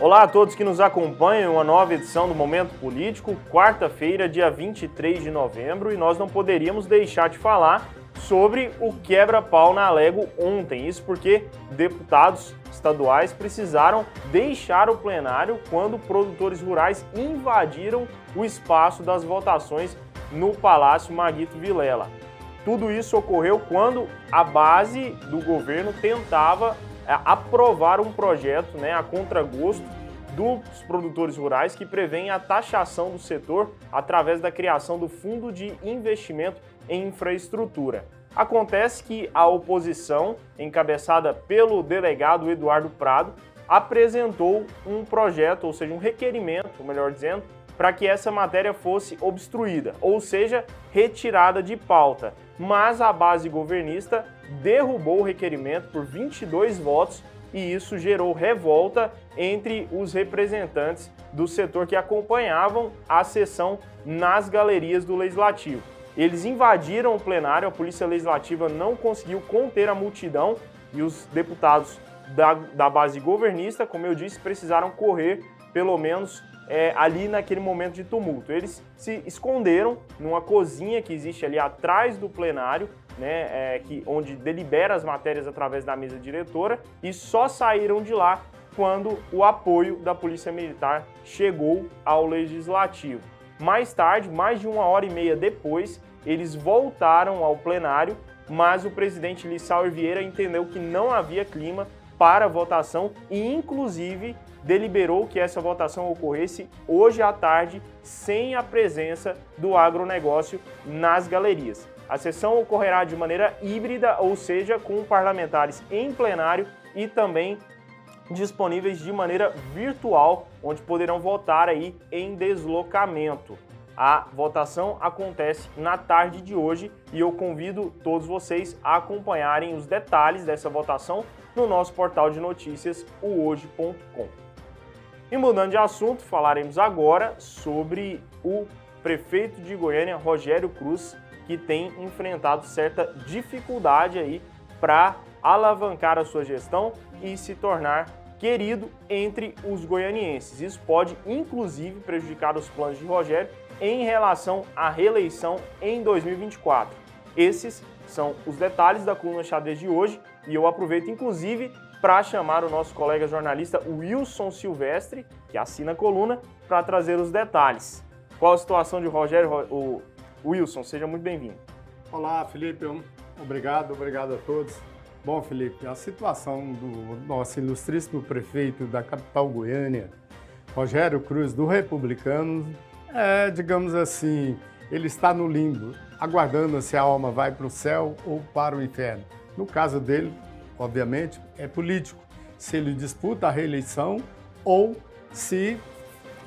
Olá a todos que nos acompanham em uma nova edição do Momento Político, quarta-feira, dia 23 de novembro, e nós não poderíamos deixar de falar sobre o quebra-pau na Alego ontem. Isso porque deputados estaduais precisaram deixar o plenário quando produtores rurais invadiram o espaço das votações no Palácio Maguito Vilela. Tudo isso ocorreu quando a base do governo tentava aprovar um projeto, a contragosto dos produtores rurais que prevê a taxação do setor através da criação do Fundo de Investimento em Infraestrutura. Acontece que a oposição, encabeçada pelo delegado Eduardo Prado, apresentou um projeto, ou seja, um requerimento, melhor dizendo, para que essa matéria fosse obstruída, ou seja, retirada de pauta. Mas a base governista derrubou o requerimento por 22 votos e isso gerou revolta entre os representantes do setor que acompanhavam a sessão nas galerias do Legislativo. Eles invadiram o plenário, a Polícia Legislativa não conseguiu conter a multidão e os deputados da base governista, como eu disse, precisaram correr pelo menos ali naquele momento de tumulto. Eles se esconderam numa cozinha que existe ali atrás do plenário, onde delibera as matérias através da mesa diretora, e só saíram de lá quando o apoio da Polícia Militar chegou ao Legislativo. Mais tarde, mais de 1h30 depois, eles voltaram ao plenário, mas o presidente Lissauer Vieira entendeu que não havia clima para a votação e, inclusive, deliberou que essa votação ocorresse hoje à tarde, sem a presença do agronegócio nas galerias. A sessão ocorrerá de maneira híbrida, ou seja, com parlamentares em plenário e também disponíveis de maneira virtual, onde poderão votar aí em deslocamento. A votação acontece na tarde de hoje e eu convido todos vocês a acompanharem os detalhes dessa votação no nosso portal de notícias, o hoje.com. E mudando de assunto, falaremos agora sobre o prefeito de Goiânia, Rogério Cruz, que tem enfrentado certa dificuldade aí para alavancar a sua gestão e se tornar querido entre os goianienses. Isso pode, inclusive, prejudicar os planos de Rogério em relação à reeleição em 2024. Esses são os detalhes da coluna xadrez de hoje e eu aproveito, inclusive, para chamar o nosso colega jornalista Wilson Silvestre, que assina a coluna, para trazer os detalhes. Qual a situação de Rogério? Wilson, seja muito bem-vindo. Olá, Felipe. Obrigado a todos. Bom, Felipe, a situação do nosso ilustríssimo prefeito da capital Goiânia, Rogério Cruz, do Republicanos, digamos assim, ele está no limbo, aguardando se a alma vai para o céu ou para o inferno. No caso dele, obviamente, é político, se ele disputa a reeleição ou se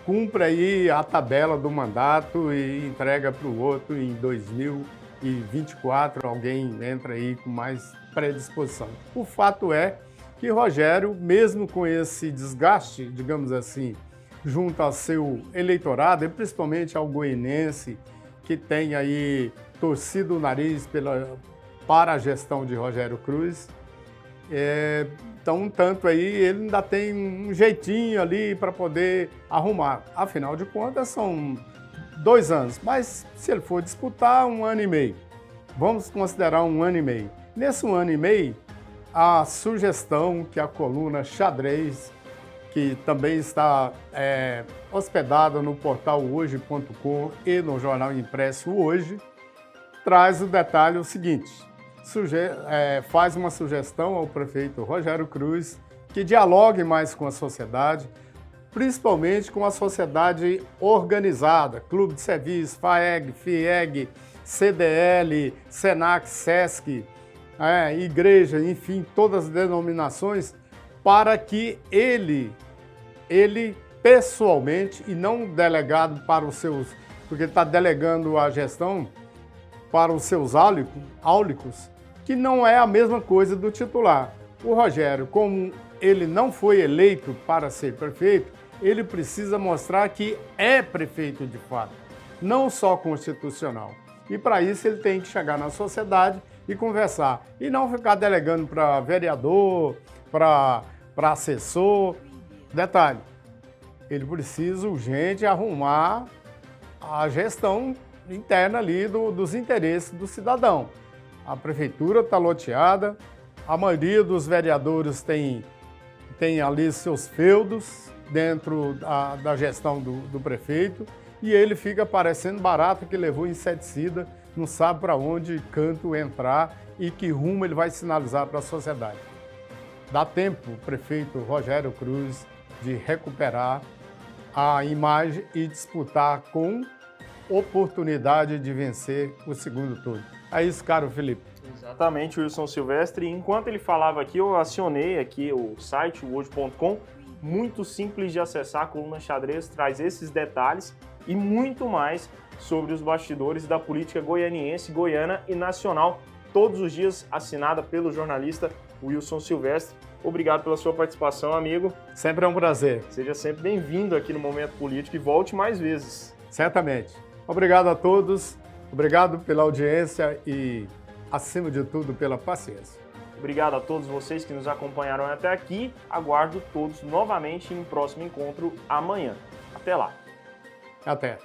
cumpre aí a tabela do mandato e entrega para o outro em 2024, alguém entra aí com mais predisposição. O fato é que Rogério, mesmo com esse desgaste, digamos assim, junto ao seu eleitorado, e principalmente ao goianense, que tem aí torcido o nariz para a gestão de Rogério Cruz, então, tanto aí, ele ainda tem um jeitinho ali para poder arrumar. Afinal de contas, são 2 anos, mas se ele for disputar, 1 ano e meio. Vamos considerar 1 ano e meio. Nesse 1 ano e meio, a sugestão que a coluna xadrez, que também está hospedada no portal hoje.com e no jornal impresso Hoje, traz o detalhe o seguinte: faz uma sugestão ao prefeito Rogério Cruz que dialogue mais com a sociedade, principalmente com a sociedade organizada, Clube de Serviço, FAEG, FIEG, CDL, SENAC, SESC, Igreja, enfim, todas as denominações, para que ele pessoalmente, e não delegado para os seus, porque ele está delegando a gestão para os seus áulicos, que não é a mesma coisa do titular. O Rogério, como ele não foi eleito para ser prefeito, ele precisa mostrar que é prefeito de fato, não só constitucional. E para isso ele tem que chegar na sociedade e conversar. E não ficar delegando para vereador, para assessor. Detalhe, ele precisa urgente arrumar a gestão interna ali dos interesses do cidadão. A prefeitura está loteada, a maioria dos vereadores tem ali seus feudos dentro da gestão do prefeito e ele fica parecendo barata que levou inseticida, não sabe para onde canto entrar e que rumo ele vai sinalizar para a sociedade. Dá tempo, prefeito Rogério Cruz, de recuperar a imagem e disputar com oportunidade de vencer o segundo turno. É isso, caro Felipe. Exatamente, Wilson Silvestre. Enquanto ele falava aqui, eu acionei aqui o site, o hoje.com, muito simples de acessar, a coluna Xadrez traz esses detalhes e muito mais sobre os bastidores da política goianiense, goiana e nacional, todos os dias assinada pelo jornalista Wilson Silvestre. Obrigado pela sua participação, amigo. Sempre é um prazer. Seja sempre bem-vindo aqui no Momento Político e volte mais vezes. Certamente. Obrigado a todos, obrigado pela audiência e, acima de tudo, pela paciência. Obrigado a todos vocês que nos acompanharam até aqui. Aguardo todos novamente em um próximo encontro amanhã. Até lá. Até.